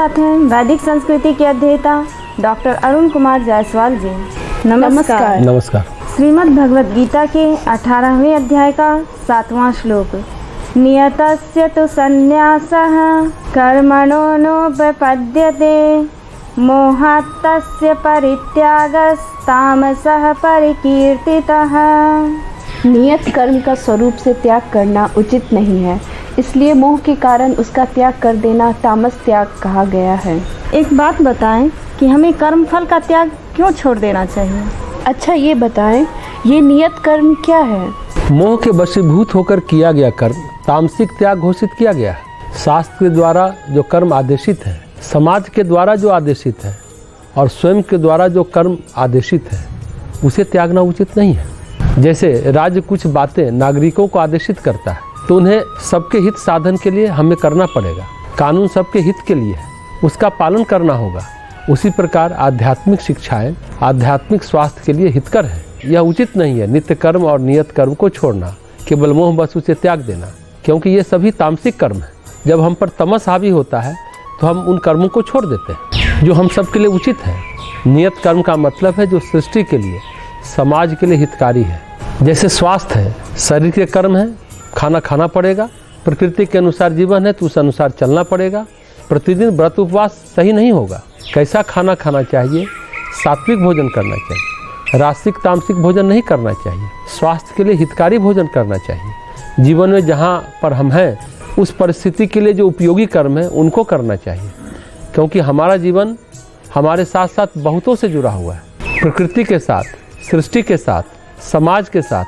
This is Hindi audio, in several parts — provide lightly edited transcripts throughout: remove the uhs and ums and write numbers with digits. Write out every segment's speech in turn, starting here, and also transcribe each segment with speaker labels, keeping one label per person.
Speaker 1: साथ हैं वैदिक संस्कृति के अध्येता डॉक्टर अरुण कुमार जायसवाल जी। नमस्कार।
Speaker 2: नमस्कार।
Speaker 1: श्रीमद् भगवद गीता के 18वें अध्याय का 7वां श्लोक। नियतस्य तु संन्यासः कर्मणो नोपपद्यते मोहात् तस्य परित्यागस्तामसः परिकीर्तितः।
Speaker 3: नियत कर्म का स्वरूप से त्याग करना उचित नहीं है, इसलिए मोह के कारण उसका त्याग कर देना तामस त्याग कहा गया है।
Speaker 1: एक बात बताएं कि हमें कर्म फल का त्याग क्यों छोड़ देना चाहिए?
Speaker 3: अच्छा ये बताएं, ये नियत कर्म क्या है?
Speaker 2: मोह के वशीभूत होकर किया गया कर्म तामसिक त्याग घोषित किया गया है। शास्त्र के द्वारा जो कर्म आदेशित है, समाज के द्वारा जो आदेशित है और स्वयं के द्वारा जो कर्म आदेशित है, उसे त्यागना उचित नहीं है। जैसे राज्य कुछ बातें नागरिकों को आदेशित करता है तो उन्हें सबके हित साधन के लिए हमें करना पड़ेगा। कानून सबके हित के लिए है, उसका पालन करना होगा। उसी प्रकार आध्यात्मिक शिक्षाएं आध्यात्मिक स्वास्थ्य के लिए हितकर है। यह उचित नहीं है नित्य कर्म और नियत कर्म को छोड़ना, केवल मोह बस उसे त्याग देना, क्योंकि ये सभी तामसिक कर्म है। जब हम पर तमस हावी होता है तो हम उन कर्मों को छोड़ देते हैं जो हम सबके लिए उचित है। नियत कर्म का मतलब है जो सृष्टि के लिए समाज के लिए हितकारी है। जैसे स्वास्थ्य है, शरीर के कर्म है, खाना खाना पड़ेगा, प्रकृति के अनुसार जीवन है तो उस अनुसार चलना पड़ेगा। प्रतिदिन व्रत उपवास सही नहीं होगा। कैसा खाना खाना चाहिए? सात्विक भोजन करना चाहिए, रासिक तामसिक भोजन नहीं करना चाहिए। स्वास्थ्य के लिए हितकारी भोजन करना चाहिए। जीवन में जहाँ पर हम हैं उस परिस्थिति के लिए जो उपयोगी कर्म है उनको करना चाहिए, क्योंकि हमारा जीवन हमारे साथ साथ बहुतों से जुड़ा हुआ है। प्रकृति के साथ, सृष्टि के साथ, समाज के साथ,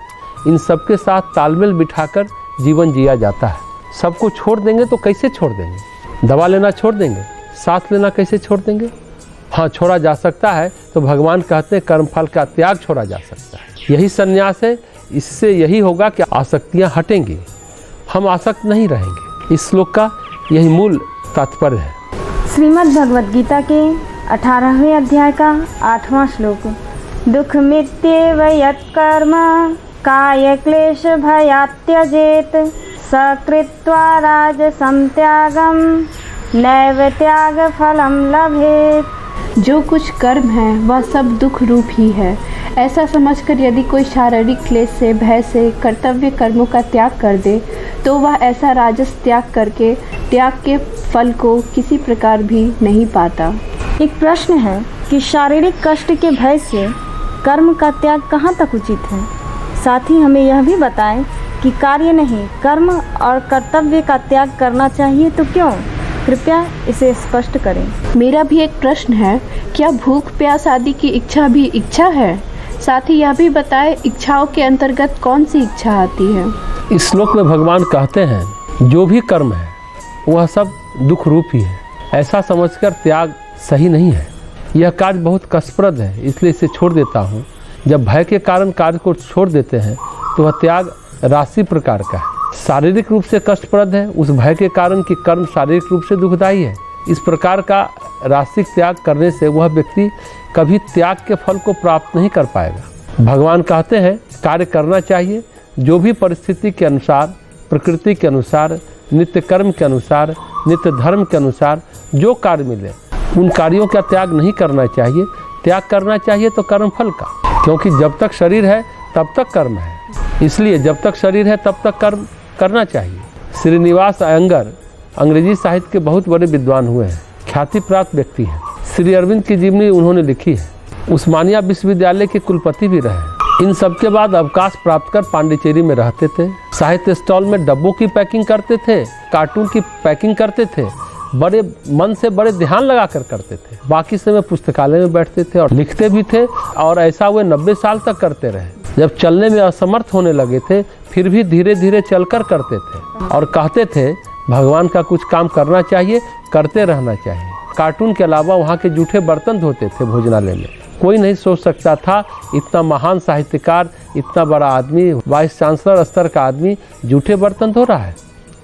Speaker 2: इन सबके साथ तालमेल बिठाकर जीवन जिया जाता है। सबको छोड़ देंगे तो कैसे छोड़ देंगे? दवा लेना छोड़ देंगे, सांस लेना कैसे छोड़ देंगे? हाँ, छोड़ा जा सकता है तो भगवान कहते हैं कर्मफल का त्याग छोड़ा जा सकता है। यही संन्यास है। इससे यही होगा कि आसक्तियाँ हटेंगी, हम आसक्त नहीं रहेंगे। इस श्लोक का यही मूल तात्पर्य है।
Speaker 1: श्रीमद् भगवद गीता के 18वें अध्याय का 8वां श्लोक। दुःखमित्येव यत्कर्म काय क्लेश भयात् त्यजेत् सकृत्वा राजसं त्यागं नैव त्याग फलं लभेत्।
Speaker 3: जो कुछ कर्म है वह सब दुख रूप ही है। ऐसा समझकर यदि कोई शारीरिक क्लेश से, भय से कर्तव्य कर्मों का त्याग कर दे तो वह ऐसा राजस त्याग करके त्याग के फल को किसी प्रकार भी नहीं पाता।
Speaker 1: एक प्रश्न है कि शारीरिक कष्ट के भय से कर्म का त्याग कहाँ तक उचित है? साथ ही हमें यह भी बताएं कि कार्य नहीं कर्म और कर्तव्य का त्याग करना चाहिए तो क्यों? कृपया इसे स्पष्ट करें।
Speaker 3: मेरा भी एक प्रश्न है, क्या भूख प्यास आदि की इच्छा भी इच्छा है? साथ ही यह भी बताएं इच्छाओं के अंतर्गत कौन सी इच्छा आती है?
Speaker 2: इस श्लोक में भगवान कहते हैं जो भी कर्म है वह सब दुख रूप ही है। ऐसा समझकर त्याग सही नहीं है। यह कार्य बहुत कष्टप्रद है, इसलिए इसे छोड़ देता हूँ। जब भय के कारण कार्य को छोड़ देते हैं तो वह त्याग राशि प्रकार का है। शारीरिक रूप से कष्टप्रद है उस भय के कारण कि कर्म शारीरिक रूप से दुखदायी है। इस प्रकार का राशिक त्याग करने से वह व्यक्ति कभी त्याग के फल को प्राप्त नहीं कर पाएगा। भगवान कहते हैं कार्य करना चाहिए, जो भी परिस्थिति के अनुसार, प्रकृति के अनुसार, नित्य कर्म के अनुसार, नित्य धर्म के अनुसार जो कार्य मिले उन कार्यों का त्याग नहीं करना चाहिए। त्याग करना चाहिए तो कर्म फल का, क्योंकि जब तक शरीर है तब तक कर्म है, इसलिए जब तक शरीर है तब तक कर्म करना चाहिए। श्रीनिवास अयंगर अंग्रेजी साहित्य के बहुत बड़े विद्वान हुए हैं, ख्याति प्राप्त व्यक्ति हैं। श्री अरविंद की जीवनी उन्होंने लिखी है। उस्मानिया विश्वविद्यालय के कुलपति भी रहे। इन सबके बाद अवकाश प्राप्त कर पांडिचेरी में रहते थे। साहित्य स्टॉल में डब्बों की पैकिंग करते थे, कार्टून की पैकिंग करते थे, बड़े मन से बड़े ध्यान लगा कर करते थे। बाकी समय पुस्तकालय में बैठते थे और लिखते भी थे, और ऐसा वे 90 साल तक करते रहे। जब चलने में असमर्थ होने लगे थे फिर भी धीरे धीरे चलकर करते थे और कहते थे भगवान का कुछ काम करना चाहिए, करते रहना चाहिए। कार्टून के अलावा वहाँ के जूठे बर्तन धोते थे भोजनालय में। कोई नहीं सोच सकता था इतना महान साहित्यकार, इतना बड़ा आदमी, वाइस चांसलर स्तर का आदमी जूठे बर्तन धो रहा है।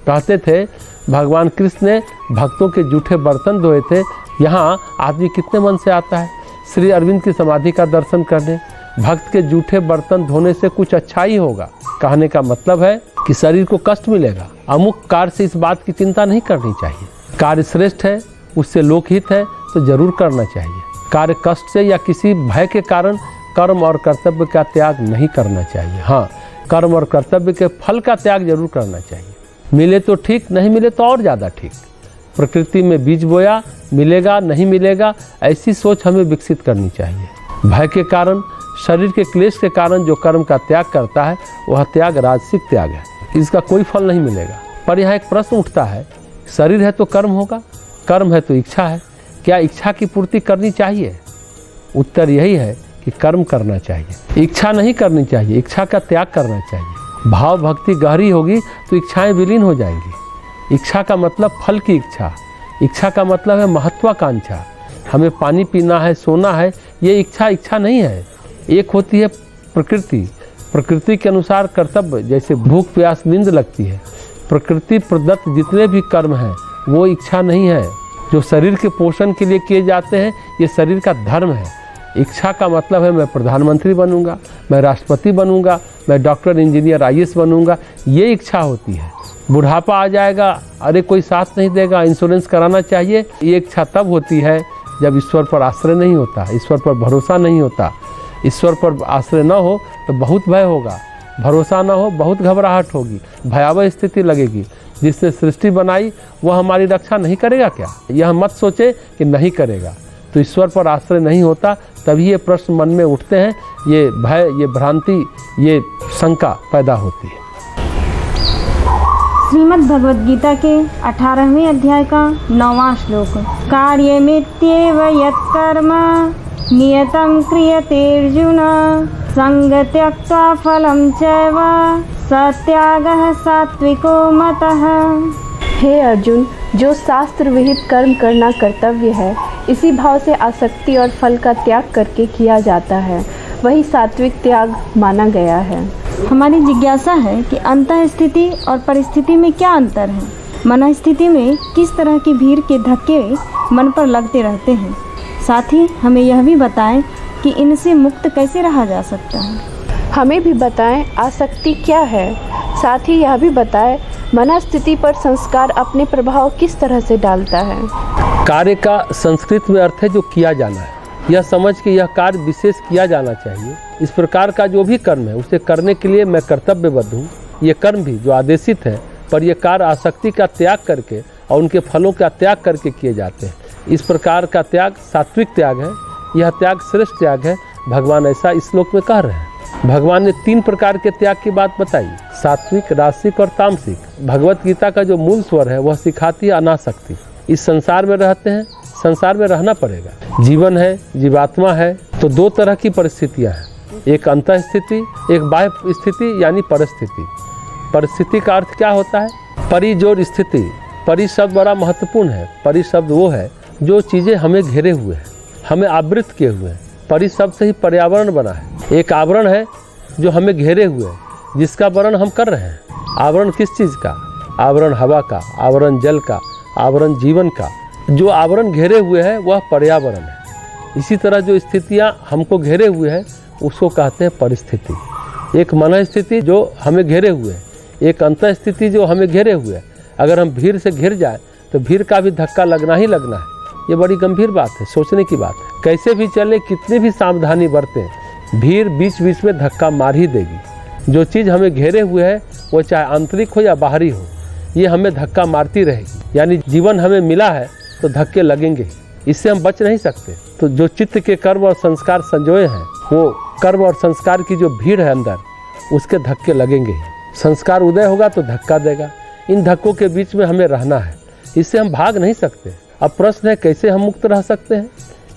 Speaker 2: कहते थे भगवान कृष्ण ने भक्तों के जूठे बर्तन धोए थे, यहाँ आदमी कितने मन से आता है श्री अरविंद की समाधि का दर्शन करने। भक्त के जूठे बर्तन धोने से कुछ अच्छा ही होगा। कहने का मतलब है कि शरीर को कष्ट मिलेगा। अमुक कार्य से इस बात की चिंता नहीं करनी चाहिए। कार्य श्रेष्ठ है, उससे लोकहित है तो जरूर करना चाहिए। कार्य कष्ट से या किसी भय के कारण कर्म और कर्तव्य का त्याग नहीं करना चाहिए। हाँ, कर्म और कर्तव्य के फल का त्याग जरूर करना चाहिए। मिले तो ठीक, नहीं मिले तो और ज़्यादा ठीक। प्रकृति में बीज बोया, मिलेगा नहीं मिलेगा, ऐसी सोच हमें विकसित करनी चाहिए। भय के कारण, शरीर के क्लेश के कारण जो कर्म का त्याग करता है वह त्याग राजसिक त्याग है, इसका कोई फल नहीं मिलेगा। पर यहाँ एक प्रश्न उठता है, शरीर है तो कर्म होगा, कर्म है तो इच्छा है, क्या इच्छा की पूर्ति करनी चाहिए? उत्तर यही है कि कर्म करना चाहिए, इच्छा नहीं करनी चाहिए, इच्छा का त्याग करना चाहिए। भाव भक्ति गहरी होगी तो इच्छाएं विलीन हो जाएंगी। इच्छा का मतलब फल की इच्छा, इच्छा का मतलब है महत्वाकांक्षा। हमें पानी पीना है, सोना है, ये इच्छा नहीं है। एक होती है प्रकृति, प्रकृति के अनुसार कर्तव्य, जैसे भूख प्यास नींद लगती है। प्रकृति प्रदत्त जितने भी कर्म हैं वो इच्छा नहीं है। जो शरीर के पोषण के लिए किए जाते हैं ये शरीर का धर्म है। इच्छा का मतलब है मैं प्रधानमंत्री बनूंगा, मैं राष्ट्रपति बनूंगा, मैं डॉक्टर इंजीनियर IAS बनूंगा, ये इच्छा होती है। बुढ़ापा आ जाएगा, अरे कोई साथ नहीं देगा, इंश्योरेंस कराना चाहिए, ये इच्छा तब होती है जब ईश्वर पर आश्रय नहीं होता, ईश्वर पर भरोसा नहीं होता। ईश्वर पर आश्रय न हो तो बहुत भय होगा, भरोसा न हो बहुत घबराहट होगी, भयावह स्थिति लगेगी। जिसने सृष्टि बनाई वह हमारी रक्षा नहीं करेगा क्या? यह मत सोचे कि नहीं करेगा। तो ईश्वर पर आश्रय नहीं होता, तभी ये प्रश्न मन में उठते हैं, ये भय, ये भ्रांति, ये शंका पैदा होती है।
Speaker 1: श्रीमद् भगवद गीता के 18वें अध्याय का 9वां श्लोक। कार्यमित्येव यत्कर्म नियतं क्रियते अर्जुन संग त्यक्त्वा फलं चैव सत्यागः सात्विको मतः।
Speaker 3: हे अर्जुन, जो शास्त्र विहित कर्म करना कर्तव्य है, इसी भाव से आसक्ति और फल का त्याग करके किया जाता है, वही सात्विक त्याग माना गया है।
Speaker 1: हमारी जिज्ञासा है कि अंतः स्थिति और परिस्थिति में क्या अंतर है। मन स्थिति में किस तरह की भीड़ के धक्के मन पर लगते रहते हैं। साथ ही हमें यह भी बताएं कि इनसे मुक्त कैसे रहा जा सकता है।
Speaker 3: हमें भी बताएं आसक्ति क्या है। साथ ही यह भी बताएं मन स्थिति पर संस्कार अपने प्रभाव किस तरह से डालता है।
Speaker 2: कार्य का संस्कृत में अर्थ है जो किया जाना है। यह समझ के यह कार्य विशेष किया जाना चाहिए। इस प्रकार का जो भी कर्म है उसे करने के लिए मैं कर्तव्यबद्ध हूँ। ये कर्म भी जो आदेशित है, पर यह कार्य आसक्ति का त्याग करके और उनके फलों का त्याग करके किए जाते हैं। इस प्रकार का त्याग सात्विक त्याग है। यह त्याग श्रेष्ठ त्याग है। भगवान ऐसा इस श्लोक में कह रहे हैं। भगवान ने 3 प्रकार के त्याग की बात बताई, सात्विक, राजसिक और तामसिक। भगवत गीता का जो मूल स्वर है वह सिखाती है अनासक्ति। इस संसार में रहते हैं, संसार में रहना पड़ेगा। जीवन है, जीवात्मा है, तो 2 तरह की परिस्थितियां हैं, एक अंतः स्थिति, एक बाह्य स्थिति यानी परिस्थिति। परिस्थिति का अर्थ क्या होता है? परिजोर स्थिति। परि शब्द बड़ा महत्वपूर्ण है। परि शब्द वो है जो चीज़ें हमें घेरे हुए हैं, हमें आवृत किए हुए हैं। परि शब्द से ही पर्यावरण बना है। एक आवरण है जो हमें घेरे हुए है, जिसका वर्णन हम कर रहे हैं। आवरण किस चीज़ का? आवरण हवा का, आवरण जल का, आवरण जीवन का। जो आवरण घेरे हुए है वह पर्यावरण है। इसी तरह जो स्थितियां हमको घेरे हुए हैं उसको कहते हैं परिस्थिति। एक मन स्थिति जो हमें घेरे हुए है, एक अंतः स्थिति जो हमें घेरे हुए है। अगर हम भीड़ से घिर जाए तो भीड़ का भी धक्का लगना ही लगना है। ये बड़ी गंभीर बात है, सोचने की बात है। कैसे भी चले, कितनी भी सावधानी बरतें, भीड़ बीच बीच में धक्का मार ही देगी। जो चीज़ हमें घेरे हुए है वो चाहे आंतरिक हो या बाहरी हो, ये हमें धक्का मारती रहेगी। यानी जीवन हमें मिला है तो धक्के लगेंगे, इससे हम बच नहीं सकते। तो जो चित्त के कर्म और संस्कार संजोए हैं, वो कर्म और संस्कार की जो भीड़ है अंदर, उसके धक्के लगेंगे। संस्कार उदय होगा तो धक्का देगा। इन धक्कों के बीच में हमें रहना है, इससे हम भाग नहीं सकते। अब प्रश्न है कैसे हम मुक्त रह सकते हैं?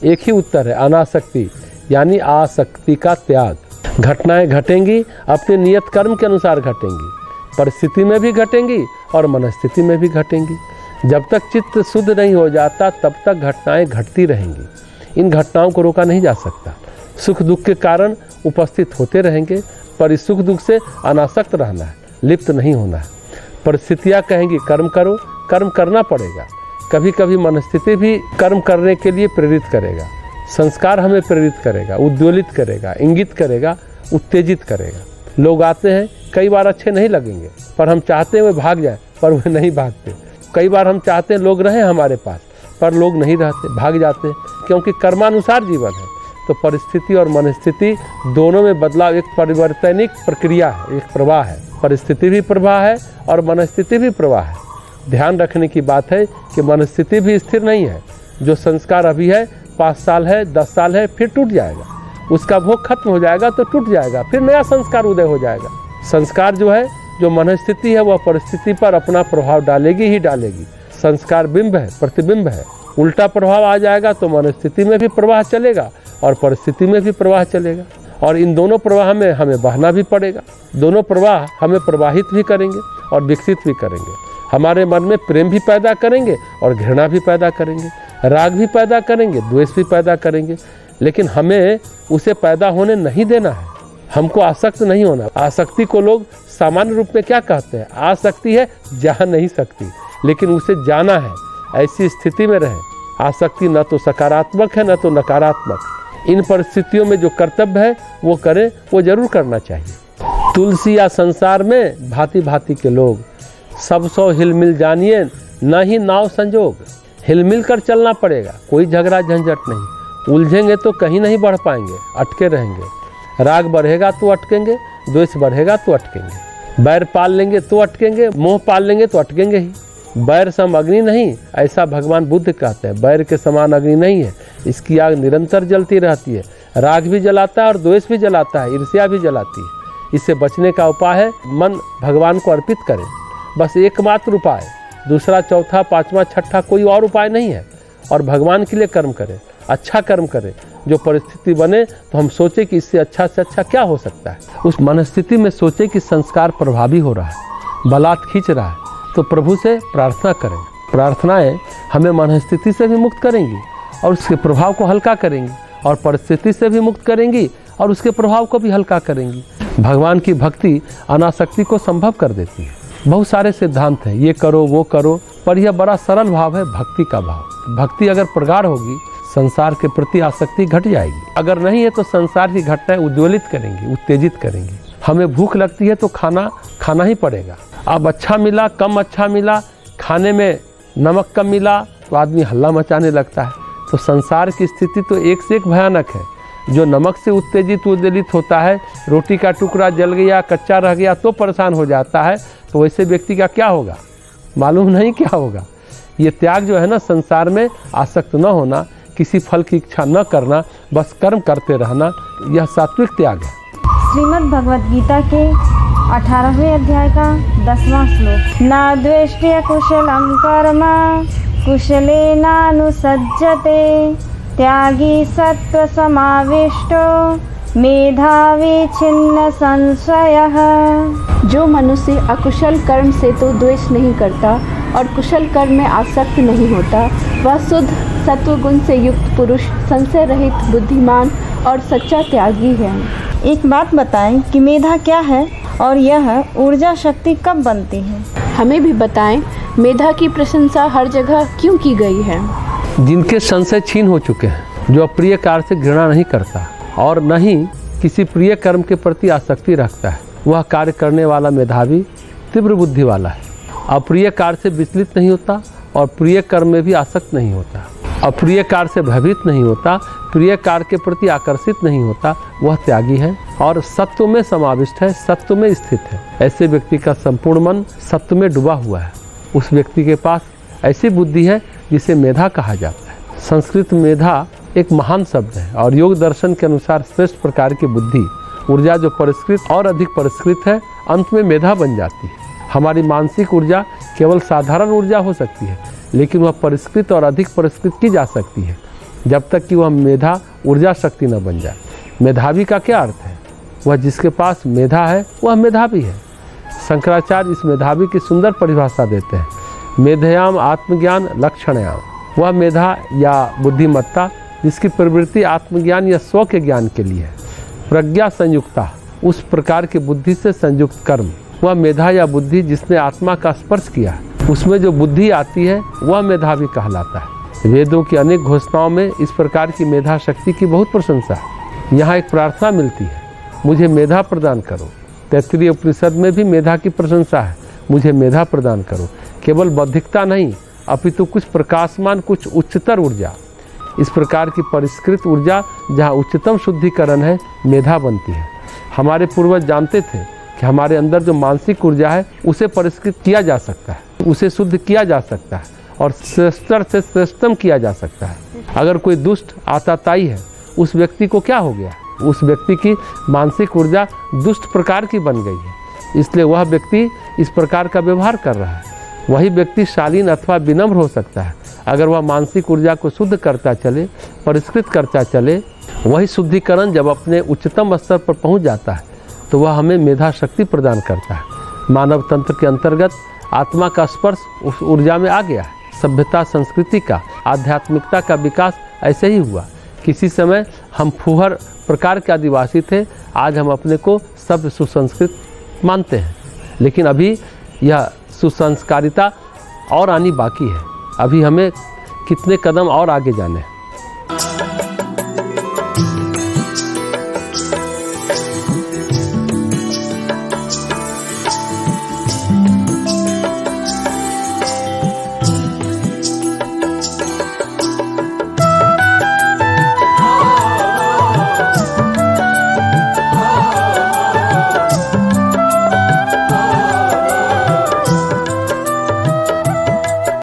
Speaker 2: एक ही उत्तर है, अनासक्ति यानी आसक्ति का त्याग। घटनाएं घटेंगी, अपने नियत कर्म के अनुसार घटेंगी, परिस्थिति में भी घटेंगी और मनस्थिति में भी घटेंगी। जब तक चित्त शुद्ध नहीं हो जाता तब तक घटनाएं घटती रहेंगी। इन घटनाओं को रोका नहीं जा सकता। सुख दुख के कारण उपस्थित होते रहेंगे, पर इस सुख दुख से अनासक्त रहना है, लिप्त नहीं होना है। परिस्थितियाँ कहेंगी कर्म करो, कर्म करना पड़ेगा। कभी कभी मनस्थिति भी कर्म करने के लिए प्रेरित करेगा। संस्कार हमें प्रेरित करेगा, उद्वेलित करेगा, इंगित करेगा, उत्तेजित करेगा। लोग आते हैं, कई बार अच्छे नहीं लगेंगे, पर हम चाहते हैं वे भाग जाएं, पर वे नहीं भागते। कई बार हम चाहते हैं लोग रहें हमारे पास, पर लोग नहीं रहते, भाग जाते हैं, क्योंकि कर्मानुसार जीवन है। तो परिस्थिति और मनस्थिति दोनों में बदलाव एक परिवर्तनिक प्रक्रिया है, एक प्रवाह है। परिस्थिति भी प्रवाह है और मनस्थिति भी प्रवाह है। ध्यान रखने की बात है कि मनस्थिति भी स्थिर नहीं है। जो संस्कार अभी है 5 साल है, 10 साल है, फिर टूट जाएगा। उसका भोग खत्म हो जाएगा तो टूट जाएगा, फिर नया संस्कार उदय हो जाएगा। संस्कार जो है, जो मनस्थिति है, वह परिस्थिति पर अपना प्रभाव डालेगी ही डालेगी। संस्कार बिंब है, प्रतिबिंब है। उल्टा प्रभाव आ जाएगा तो मनस्थिति में भी प्रवाह चलेगा और परिस्थिति में भी प्रवाह चलेगा, और इन दोनों प्रवाह में हमें बहना भी पड़ेगा। दोनों प्रवाह हमें प्रवाहित भी करेंगे और विकसित भी करेंगे। हमारे मन में प्रेम भी पैदा करेंगे और घृणा भी पैदा करेंगे, राग भी पैदा करेंगे, द्वेष भी पैदा करेंगे। लेकिन हमें उसे पैदा होने नहीं देना है, हमको आसक्त नहीं होना। आसक्ति को लोग सामान्य रूप में क्या कहते हैं? आसक्ति है जा नहीं सकती, लेकिन उसे जाना है, ऐसी स्थिति में रहे। आसक्ति न तो सकारात्मक है न तो नकारात्मक। इन परिस्थितियों में जो कर्तव्य है वो करें, वो जरूर करना चाहिए। तुलसी या संसार में भांति भांति के लोग, सब सौ हिलमिल जानिए न ही नाव संजोग। हिलमिल कर चलना पड़ेगा, कोई झगड़ा झंझट नहीं। उलझेंगे तो कहीं नहीं बढ़ पाएंगे, अटके रहेंगे। राग बढ़ेगा तो अटकेंगे, द्वेष बढ़ेगा तो अटकेंगे। बैर पाल लेंगे तो अटकेंगे, मोह पाल लेंगे तो अटकेंगे ही। बैर सम अग्नि नहीं, ऐसा भगवान बुद्ध कहते हैं। बैर के समान अग्नि नहीं है, इसकी आग निरंतर जलती रहती है। राग भी जलाता है और द्वेष भी जलाता है, ईर्ष्या भी जलाती है। इससे बचने का उपाय है मन भगवान को अर्पित करें, बस एकमात्र उपाय। दूसरा, चौथा, पांचवा, छठा कोई और उपाय नहीं है। और भगवान के लिए कर्म करें, अच्छा कर्म करें। जो परिस्थिति बने तो हम सोचे कि इससे अच्छा से अच्छा क्या हो सकता है। उस मनस्थिति में सोचे कि संस्कार प्रभावी हो रहा है, बलात् खींच रहा है, तो प्रभु से प्रार्थना करें। प्रार्थनाएं हमें मनस्थिति से भी मुक्त करेंगी और उसके प्रभाव को हल्का करेंगी, और परिस्थिति से भी मुक्त करेंगी और उसके प्रभाव को भी हल्का करेंगी। भगवान की भक्ति अनासक्ति को संभव कर देती है। बहुत सारे सिद्धांत हैं, ये करो वो करो, पर यह बड़ा सरल भाव है, भक्ति का भाव। भक्ति अगर प्रगाढ़ होगी, संसार के प्रति आसक्ति घट जाएगी। अगर नहीं है तो संसार की घटनाएं उद्वेलित करेंगी, उत्तेजित करेंगी। हमें भूख लगती है तो खाना ही पड़ेगा। अब अच्छा मिला, कम अच्छा मिला, खाने में नमक कम मिला तो आदमी हल्ला मचाने लगता है। तो संसार की स्थिति तो एक से एक भयानक है। जो नमक से उत्तेजित उद्वेलित होता है, रोटी का टुकड़ा जल गया, कच्चा रह गया तो परेशान हो जाता है, तो वैसे व्यक्ति का क्या होगा मालूम नहीं क्या होगा। ये त्याग जो है ना, संसार में आसक्त न होना, किसी फल की इच्छा न करना, बस कर्म करते रहना, यह सात्विक त्याग है।
Speaker 1: श्रीमद् भगवद गीता के 18वें अध्याय का 10वां श्लोक, न द्वेष्ट्य कुशलम कर्म कुशलेनानुसज्जते त्यागी सत्व समाविष्टो मेधावी छिन्न संशयः।
Speaker 3: जो मनुष्य अकुशल कर्म से तो द्वेष नहीं करता और कुशल कर्म में आसक्त नहीं होता, वह शुद्ध सत्वगुण से युक्त पुरुष, संशय रहित, बुद्धिमान और सच्चा त्यागी है।
Speaker 1: एक बात बताएं कि मेधा क्या है और यह ऊर्जा शक्ति कब बनती है?
Speaker 3: हमें भी बताएं, मेधा की प्रशंसा हर जगह क्यों की गई है?
Speaker 2: जिनके संशय छीन हो चुके हैं, जो अप्रिय कार्य से घृणा नहीं करता और न ही किसी प्रिय कर्म के प्रति आसक्ति रखता है, वह कार्य करने वाला मेधावी, तीव्र बुद्धि वाला है। अप्रिय कार्य से विचलित नहीं होता और प्रिय कर्म में भी आसक्त नहीं होता। अप्रिय कार्य से भयभीत नहीं होता, प्रिय कार्य के प्रति आकर्षित नहीं होता, वह त्यागी है और सत्व में समाविष्ट है, सत्व में स्थित है। ऐसे व्यक्ति का संपूर्ण मन सत्व में डूबा हुआ है। उस व्यक्ति के पास ऐसी बुद्धि है जिसे मेधा कहा जाता है। संस्कृत मेधा एक महान शब्द है और योग दर्शन के अनुसार श्रेष्ठ प्रकार की बुद्धि, ऊर्जा जो परिष्कृत और अधिक परिष्कृत है, अंत में मेधा बन जाती है। हमारी मानसिक ऊर्जा केवल साधारण ऊर्जा हो सकती है, लेकिन वह परिष्कृत और अधिक परिष्कृत की जा सकती है जब तक कि वह मेधा ऊर्जा शक्ति न बन जाए। मेधावी का क्या अर्थ है? वह जिसके पास मेधा है वह मेधावी है। शंकराचार्य इस मेधावी की सुंदर परिभाषा देते हैं, मेधयाम आत्मज्ञान लक्षणयाम। वह मेधा या बुद्धिमत्ता जिसकी प्रवृत्ति आत्मज्ञान या स्व के ज्ञान के लिए है। प्रज्ञा संयुक्ता, उस प्रकार की बुद्धि से संयुक्त कर्म। वह मेधा या बुद्धि जिसने आत्मा का स्पर्श किया, उसमें जो बुद्धि आती है वह मेधावी कहलाता है। वेदों की अनेक घोषणाओं में इस प्रकार की मेधा शक्ति की बहुत प्रशंसा है। यहाँ एक प्रार्थना मिलती है, मुझे मेधा प्रदान करो। तैत्तिरीय उपनिषद में भी मेधा की प्रशंसा है, मुझे मेधा प्रदान करो। केवल बौद्धिकता नहीं, अपितु कुछ प्रकाशमान, कुछ उच्चतर ऊर्जा। इस प्रकार की परिष्कृत ऊर्जा जहाँ उच्चतम शुद्धिकरण है, मेधा बनती है। हमारे पूर्वज जानते थे कि हमारे अंदर जो मानसिक ऊर्जा है उसे परिष्कृत किया जा सकता है, उसे शुद्ध किया जा सकता है और श्रेष्ठतर से श्रेष्ठतम किया जा सकता है। अगर कोई दुष्ट आताताई है, उस व्यक्ति को क्या हो गया? उस व्यक्ति की मानसिक ऊर्जा दुष्ट प्रकार की बन गई है, इसलिए वह व्यक्ति इस प्रकार का व्यवहार कर रहा है। वही व्यक्ति शालीन अथवा विनम्र हो सकता है अगर वह मानसिक ऊर्जा को शुद्ध करता चले, परिष्कृत करता चले। वही शुद्धिकरण जब अपने उच्चतम स्तर पर पहुंच जाता है तो वह हमें मेधा शक्ति प्रदान करता है। मानव तंत्र के अंतर्गत आत्मा का स्पर्श उस ऊर्जा में आ गया है। सभ्यता, संस्कृति का, आध्यात्मिकता का विकास ऐसे ही हुआ। किसी समय हम फूहर प्रकार के आदिवासी थे, आज हम अपने को सभ्य सुसंस्कृत मानते हैं। लेकिन अभी यह सुसंस्कारिता और आनी बाकी है। अभी हमें कितने कदम और आगे जाने हैं।